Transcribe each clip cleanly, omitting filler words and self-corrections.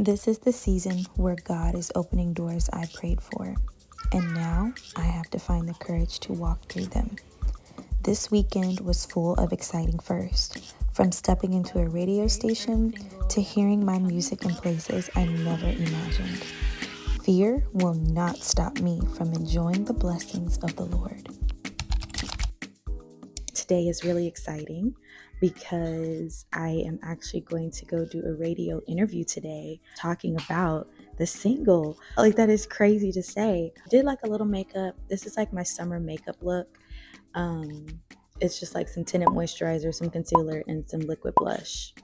This is the season where God is opening doors I prayed for, and now I have to find the courage to walk through them. This weekend was full of exciting firsts, from stepping into a radio station to hearing my music in places I never imagined. Fear will not stop me from enjoying the blessings of the Lord. Today is really exciting because I am actually going to go do a radio interview today talking about the single. Like, that is crazy to say. I did like a little makeup. This is like my summer makeup look. It's just like some tinted moisturizer, some concealer, and some liquid blush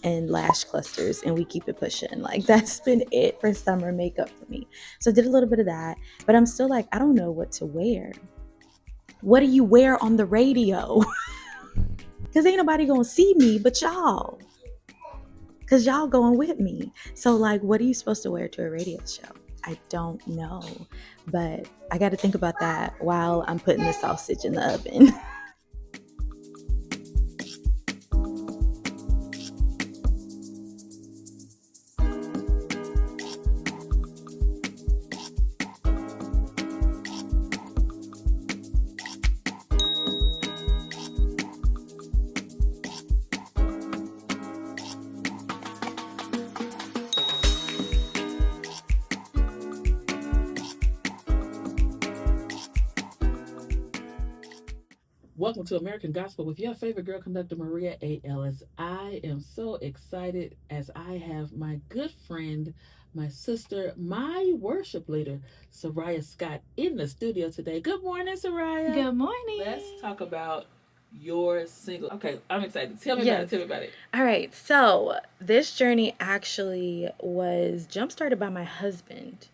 and lash clusters, and we keep it pushing. Like, that's been it for summer makeup for me. So I did a little bit of that, but I'm still like, I don't know what to wear. What do you wear on the radio? Because ain't nobody gonna see me but y'all. Because y'all going with me. So, like, what are you supposed to wear to a radio show? I don't know. But I got to think about that while I'm putting the sausage in the oven. Welcome to American Gospel with your favorite girl conductor, Maria A. Ellis. I am so excited as I have my good friend, my sister, my worship leader, Soraya Scott, in the studio today. Good morning, Soraya. Good morning. Let's talk about your single. Okay, I'm excited. Tell me about it. All right. So this journey actually was jump-started by my husband.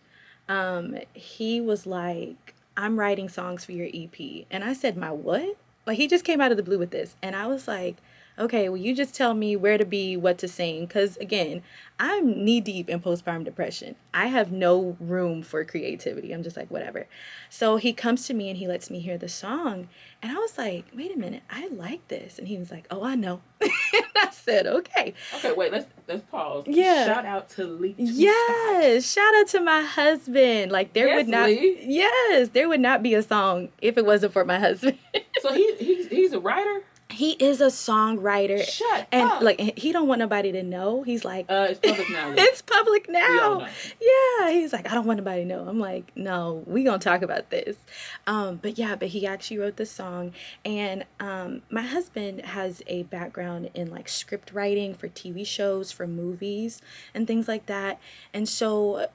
He was like, I'm writing songs for your EP. And I said, my what? Like, he just came out of the blue with this. And I was like, okay, well, you just tell me where to be, what to sing. Because, again, I'm knee-deep in postpartum depression. I have no room for creativity. I'm just like, whatever. So he comes to me and he lets me hear the song. And I was like, wait a minute, I like this. And he was like, oh, I know. And I said, okay. Okay, wait, let's pause. Yeah. Shout out to Lee. Yes, shout out to my husband. Like, there would not. Lee. Yes, there would not be a song if it wasn't for my husband. So he's a writer? He is a songwriter. Shut and up. Like, he don't want nobody to know. He's like, it's public now. It's public We all now. know. Yeah, he's like, I don't want nobody to know. I'm like, no, we gonna talk about this. But he actually wrote the song. And my husband has a background in like script writing for TV shows, for movies, and things like that. And so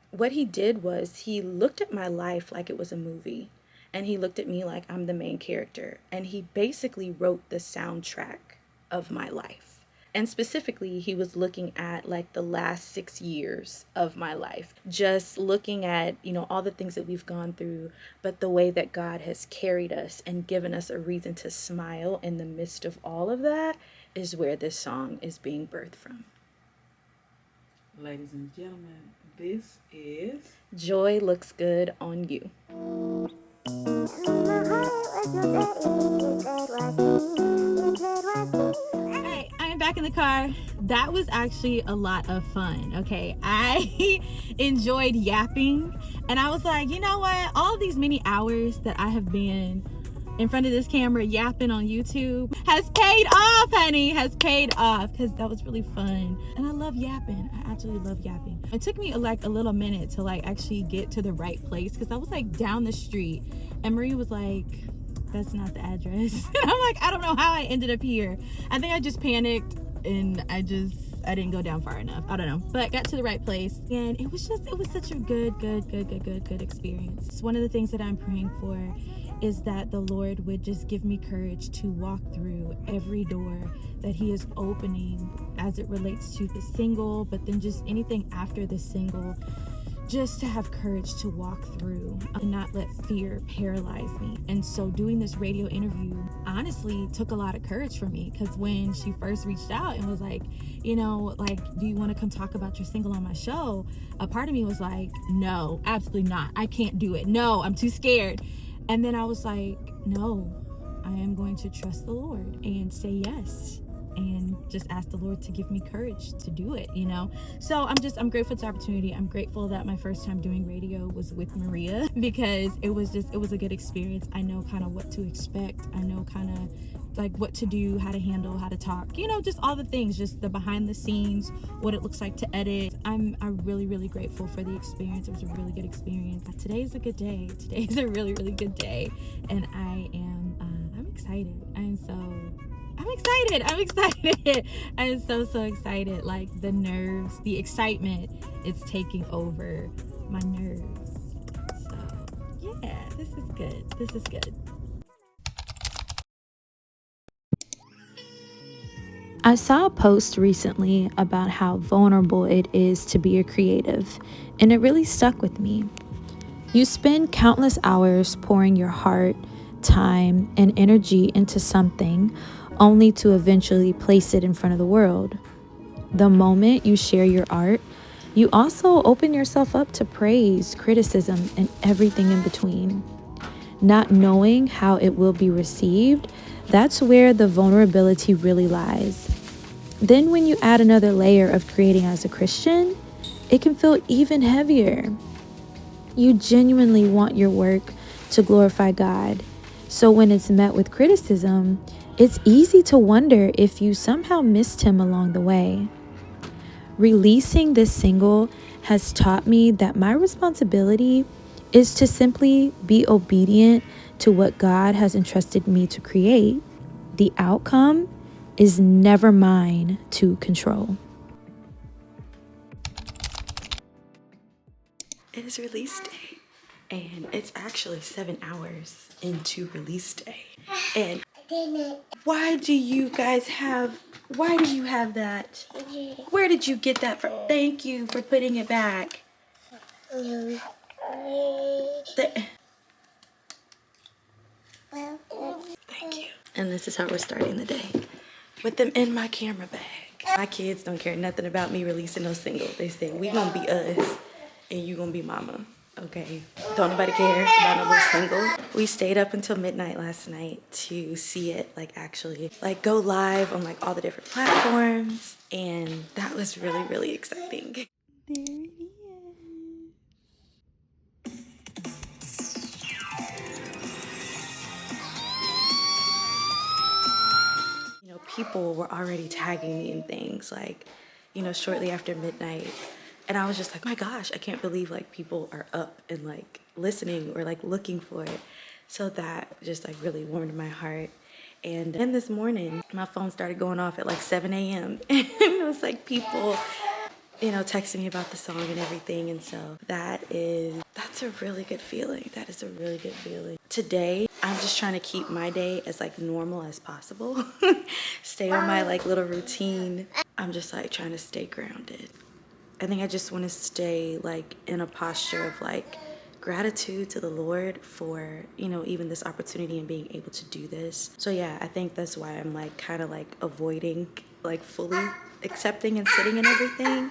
what he did was he looked at my life like it was a movie. And he looked at me like I'm the main character. And he basically wrote the soundtrack of my life. And specifically, he was looking at like the last 6 years of my life. Just looking at, all the things that we've gone through, but the way that God has carried us and given us a reason to smile in the midst of all of that is where this song is being birthed from. Ladies and gentlemen, this is Joy Looks Good on You. Hey, I am back in the car. That was actually a lot of fun, okay? I enjoyed yapping, and I was like, you know what? All these many hours that I have been in front of this camera yapping on YouTube has paid off, honey, has paid off, because that was really fun. And I love yapping. I absolutely love yapping. It took me like a little minute to like actually get to the right place, because I was like down the street and Marie was like, that's not the address. And I'm like, I don't know how I ended up here. I think I just panicked and I didn't go down far enough. I don't know, but got to the right place, and it was such a good experience. It's one of the things that I'm praying for is that the Lord would just give me courage to walk through every door that he is opening as it relates to the single, but then just anything after the single, just to have courage to walk through and not let fear paralyze me. And so doing this radio interview honestly took a lot of courage for me, because when she first reached out and was like, do you want to come talk about your single on my show? A part of me was like, no, absolutely not. I can't do it. No, I'm too scared. And then I was like, no, I am going to trust the Lord and say yes. and just ask the Lord to give me courage to do it, you know? So I'm grateful for the opportunity. I'm grateful that my first time doing radio was with Maria because it was a good experience. I know kind of what to expect. I know kind of like what to do, how to handle, how to talk, you know, just all the things, just the behind the scenes, what it looks like to edit. I'm really, really grateful for the experience. It was a really good experience. Today's a good day. Today's a really, really good day. And I'm excited. I'm excited. I'm excited. I'm so excited. Like the nerves, the excitement, it's taking over my nerves. So yeah, this is good. This is good. I saw a post recently about how vulnerable it is to be a creative, and it really stuck with me. You spend countless hours pouring your heart, time, and energy into something only to eventually place it in front of the world. The moment you share your art, you also open yourself up to praise, criticism, and everything in between. Not knowing how it will be received, that's where the vulnerability really lies. Then, when you add another layer of creating as a Christian, it can feel even heavier. You genuinely want your work to glorify God. So, when it's met with criticism, it's easy to wonder if you somehow missed Him along the way. Releasing this single has taught me that my responsibility is to simply be obedient to what God has entrusted me to create. The outcome is never mine to control. It is release day, and it's actually 7 hours into release day. And why do you have that? Where did you get that from? Thank you for putting it back. Thank you. And this is how we're starting the day, with them in my camera bag. My kids don't care nothing about me releasing no single. They say, we gonna be us, and you gonna be mama. Okay, don't nobody care about no little single. We stayed up until midnight last night to see it actually go live on all the different platforms, and that was really, really exciting. There it is. People were already tagging me in things shortly after midnight. And I was just like, my gosh, I can't believe people are up and listening or looking for it. So that just really warmed my heart. And then this morning, my phone started going off at 7 a.m. And it was people, texting me about the song and everything. And so that's a really good feeling. That is a really good feeling. Today, I'm just trying to keep my day as normal as possible. Stay on my little routine. I'm just trying to stay grounded. I think I just want to stay in a posture of gratitude to the Lord for, even this opportunity and being able to do this. So yeah, I think that's why I'm kind of avoiding fully accepting and sitting in everything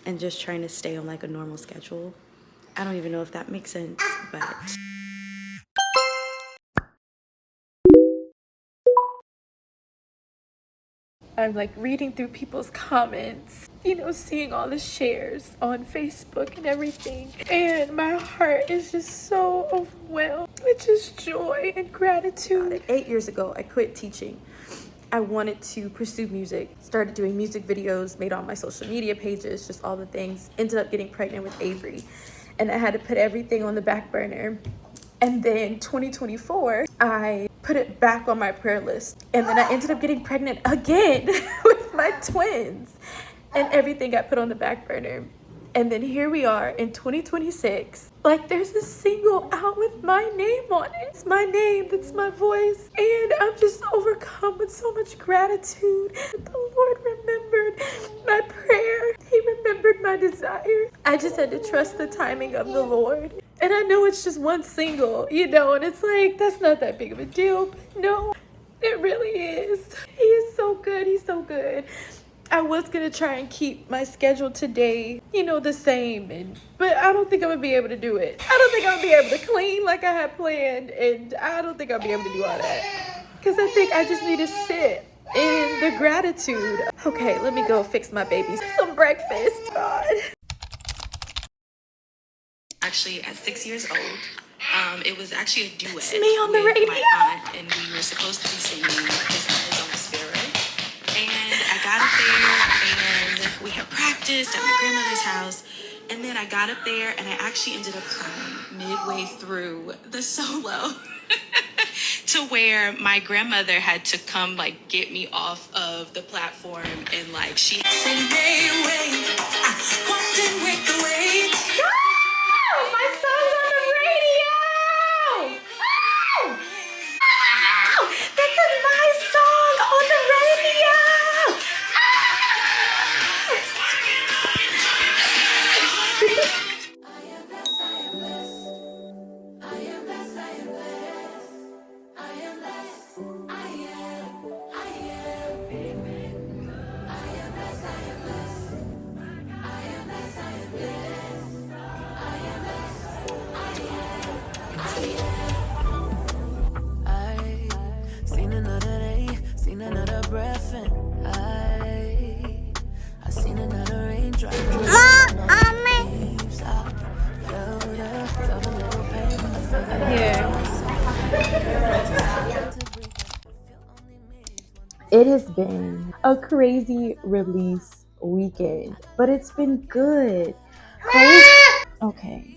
and just trying to stay on a normal schedule. I don't even know if that makes sense, but I'm reading through people's comments, seeing all the shares on Facebook and everything. And my heart is just so overwhelmed with just joy and gratitude. 8 years ago, I quit teaching. I wanted to pursue music, started doing music videos, made all my social media pages, just all the things. Ended up getting pregnant with Avery. And I had to put everything on the back burner. And then 2024, I put it back on my prayer list. And then I ended up getting pregnant again with my twins. And everything got put on the back burner. And then here we are in 2026. There's a single out with my name on it. It's my name, that's my voice. And I'm just overcome with so much gratitude. The Lord remembered my prayer. He remembered my desire. I just had to trust the timing of the Lord. And I know it's just one single, and it's that's not that big of a deal. But no, it really is. He is so good. He's so good. I was gonna try and keep my schedule today, the same, but I don't think I'm gonna be able to do it. I don't think I'm gonna be able to clean like I had planned, and I don't think I'll be able to do all that. Because I think I just need to sit in the gratitude. Okay, let me go fix my baby some breakfast. God. Actually at 6 years old. It was actually a duet It's me on the with radio. my aunt, and we were supposed to be singing His Eyes on the Sparrow. And I got up there, and we had practiced at my grandmother's house. And then I got up there, and I actually ended up crying midway through the solo. To where my grandmother had to come like get me off of the platform, and like she Oh, my son's on the radio! Oh! Oh! This is my song on the radio! seen another day, seen another breath, and I seen another raindrop. Leaves, I felt a little pain, but I felt I'm here. It has been a crazy release weekend, but it's been good. Crazy. Okay.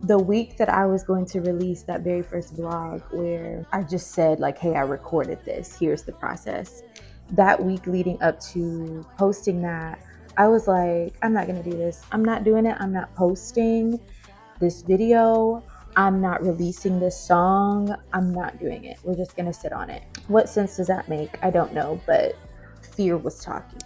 The week that I was going to release that very first vlog where I just said like, hey, I recorded this, here's the process. That week leading up to posting that, I was like, I'm not gonna do this. I'm not doing it. I'm not posting this video. I'm not releasing this song. I'm not doing it. We're just gonna sit on it. What sense does that make? I don't know, but fear was talking.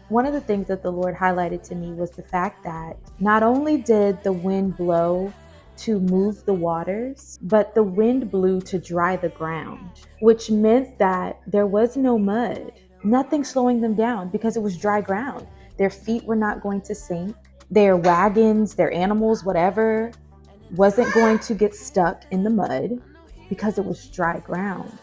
One of the things that the Lord highlighted to me was the fact that not only did the wind blow to move the waters, but the wind blew to dry the ground, which meant that there was no mud, nothing slowing them down because it was dry ground. Their feet were not going to sink. Their wagons, their animals, whatever, wasn't going to get stuck in the mud because it was dry ground.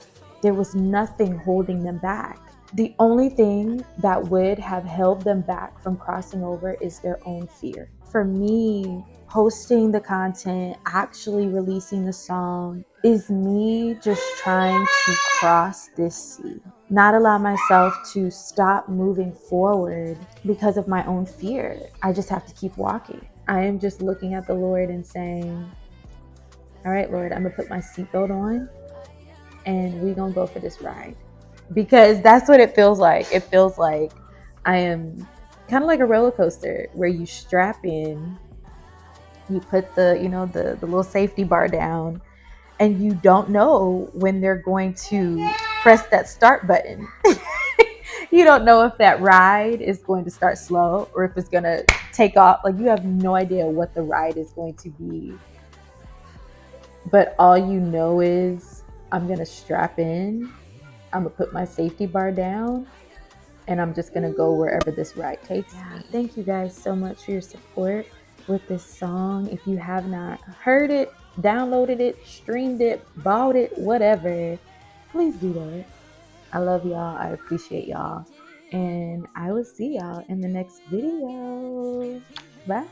There was nothing holding them back. The only thing that would have held them back from crossing over is their own fear. For me, posting the content, actually releasing the song, is me just trying to cross this sea. Not allow myself to stop moving forward because of my own fear. I just have to keep walking. I am just looking at the Lord and saying, all right, Lord, I'm gonna put my seatbelt on and we're gonna go for this ride. Because that's what it feels like. It feels like I am kind of like a roller coaster where you strap in, you put the little safety bar down, and you don't know when they're going to press that start button. You don't know if that ride is going to start slow or if it's going to take off. Like, you have no idea what the ride is going to be. But all you know is I'm going to strap in, I'm going to put my safety bar down, and I'm just going to go wherever this ride takes me. Thank you guys so much for your support with this song. If you have not heard it, downloaded it, streamed it, bought it, whatever, please do that. I love y'all. I appreciate y'all. And I will see y'all in the next video. Bye.